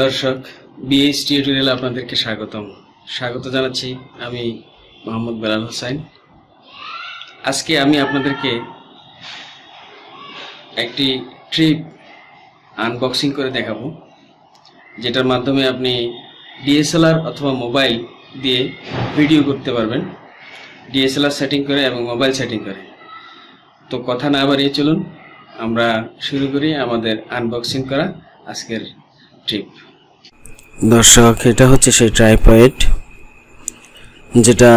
দর্শক বিএস টিউটোরিয়ালে আপনাদেরকে স্বাগত জানাচ্ছি। আমি মোহাম্মদ বেলাল হোসেন। আজকে আমি আপনাদেরকে একটি ট্রিপ আনবক্সিং করে দেখাবো, যেটার মাধ্যমে আপনি ডিএসএলআর অথবা মোবাইল দিয়ে ভিডিও করতে পারবেন, ডিএসএলআর সেটিং করে এবং মোবাইল সেটিং করে। তো কথা না বাড়িয়ে চলুন আমরা শুরু করি আমাদের আনবক্সিং করা আজকের ট্রিপ। দর্শক, এটা হচ্ছে সেই ট্রাইপড যেটা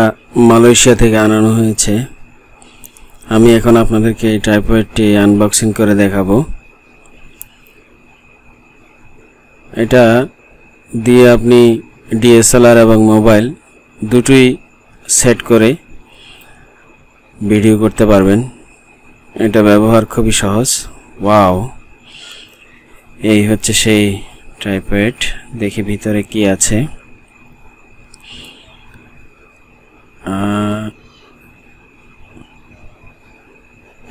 মালয়েশিয়া থেকে আনানো হয়েছে। আমি এখন আপনাদেরকে এই ট্রাইপডটি আনবক্সিং করে দেখাবো। এটা দিয়ে আপনি ডিএসএলআর এবং মোবাইল দুটোই সেট করে ভিডিও করতে পারবেন। এটা ব্যবহার খুবই সহজ। ওয়াও, এই হচ্ছে সেই ট্রাইপড। দেখি ভিতরে কি আছে।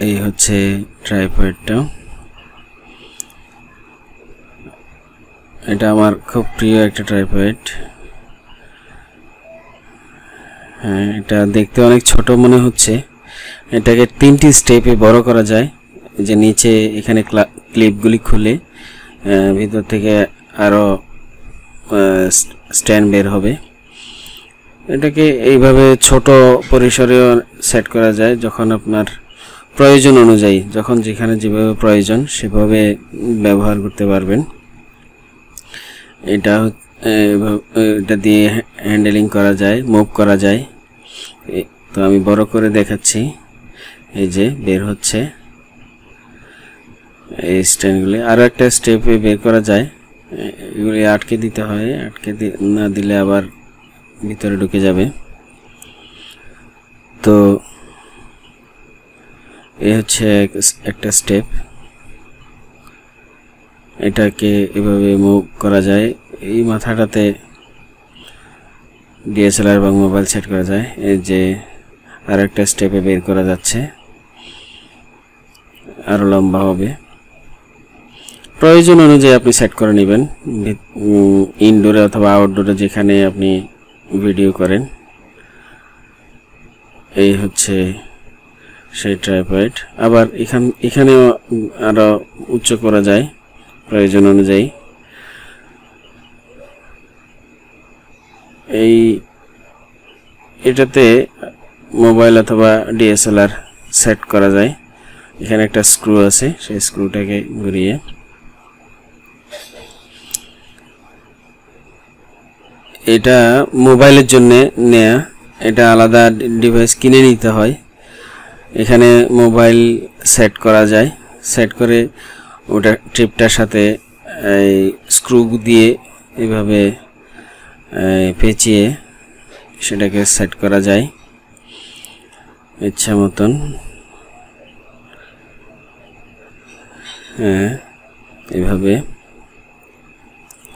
এই হচ্ছে ট্রাইপডটা। এটা আমার খুব প্রিয় একটা ট্রাইপড। হ্যাঁ, এটা দেখতে অনেক ছোট মনে হচ্ছে। এটাকে 3টি স্টেপে বড় করা যায়। যে নিচে এখানে ক্লিপগুলি খুলে ভিতর থেকে আরো স্ট্যান্ড বের হবে। এটাকে এইভাবে ছোট পরিসরেও সেট করা যায়, যখন আপনার প্রয়োজন অনুযায়ী, যখন যেখানে যেভাবে প্রয়োজন সেভাবে ব্যবহার করতে পারবেন। এটা দিয়ে হ্যান্ডেলিং করা যায়, মুভ করা যায়। তো আমি বড় করে দেখাচ্ছি। এই যে বের হচ্ছে এই স্ট্যান্ডগুলি। আরও একটা স্টেপে বের করা যায়। এগুলি আটকে দিতে হয়, না দিলে আবার ভিতরে ঢুকে যাবে। তো এই হচ্ছে একটা স্টেপ। এটাকে এভাবে মুভ করা যায়। এই মাথাটাতে ডিএসএলআর এবং মোবাইল সেট করা যায়। এই যে আর একটা স্টেপে বের করা যাচ্ছে, আরো লম্বা হবে। প্রয়োজন অনুযায়ী আপনি সেট করে নেবেন, ইনডোরে অথবা আউটডোরে যেখানে আপনি ভিডিও করেন। এই হচ্ছে সেই ট্রাইপড। আবার এখানেও আরো উচ্চ করা যায় প্রয়োজন অনুযায়ী। এটাতে মোবাইল অথবা ডিএসএলআর সেট করা যায়। এখানে একটা স্ক্রু আছে, সেই স্ক্রুটাকে ঘুরিয়ে এটা মোবাইলের জন্য নেয়া। এটা আলাদা ডিভাইস কিনে নিতে হয়। এখানে মোবাইল সেট করা যায়। সেট করে ওটা ট্রিপটার সাথে এই স্ক্রু দিয়ে এভাবে পেঁচিয়ে সেটাকে সেট করা যায় ইচ্ছা মতন। হ্যাঁ, এভাবে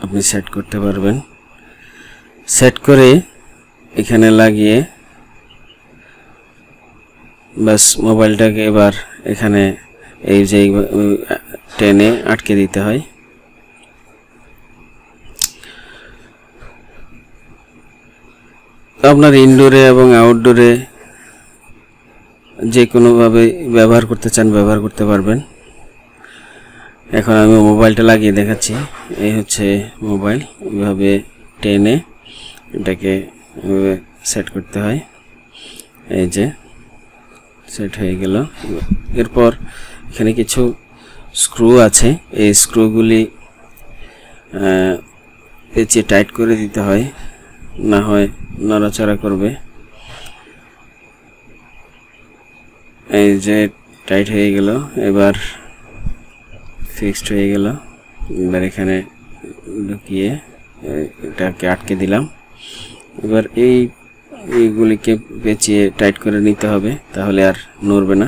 আপনি সেট করতে পারবেন। সেট করে এখানে লাগিয়ে বাস মোবাইলটাকে এবার এখানে এই যে টেনে আটকে দিতে হয়। আপনার ইনডোরে এবং আউটডোরে যে কোনোভাবে ব্যবহার করতে চান ব্যবহার করতে পারবেন। এখন আমি মোবাইলটা লাগিয়ে দেখাচ্ছি। এই হচ্ছে মোবাইল। এভাবে টেনে এটাকে সেট করতে হয়। এই যে সেট হয়ে গেল। এরপর এখানে কিছু স্ক্রু আছে। এই স্ক্রুগুলি পেঁচিয়ে টাইট করে দিতে হয়, না হয় নড়াচড়া করবে। এই যে টাইট হয়ে গেল, এবার ফিক্সড হয়ে গেল। এবার এখানে ঢুকিয়ে এটাকে আটকে দিলাম। এবার এইগুলিকে পেঁচিয়ে টাইট করে নিতে হবে, তাহলে আর নড়বে না।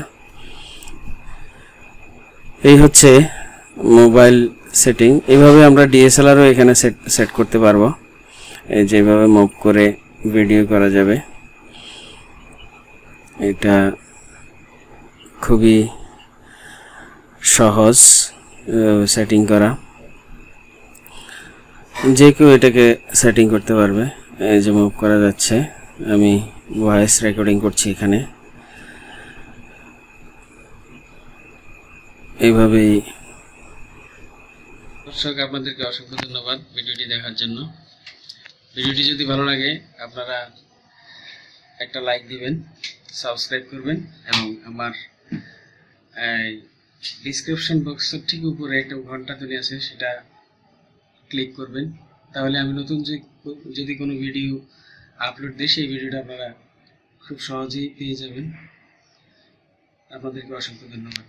এই হচ্ছে মোবাইল সেটিং। এইভাবে আমরা ডিএসএলআরও এখানে সেট করতে পারবো। এই যেভাবে মুভ করে ভিডিও করা যাবে। এটা খুবই সহজ সেটিং করা। যে কেউ এটাকে সেটিং করতে পারবে। এই যে মুভ করা যাচ্ছে, আমি ভয়েস রেকর্ডিং করছি এখানে। এইভাবেই। দর্শক, আপনাদেরকে অসংখ্য ধন্যবাদ ভিডিওটি দেখার জন্য। ভিডিওটি যদি ভালো লাগে আপনারা একটা লাইক দিবেন, সাবস্ক্রাইব করবেন এবং আমার ডিসক্রিপশন বক্সের ঠিক উপরে একটা ঘন্টা তুলে আছে, সেটা ক্লিক করবেন। তাহলে আমি নতুন যদি কোনো ভিডিও আপলোড দিই, সেই ভিডিওটা আপনারা খুব সহজেই পেয়ে যাবেন। আপনাদেরকে অসংখ্য ধন্যবাদ।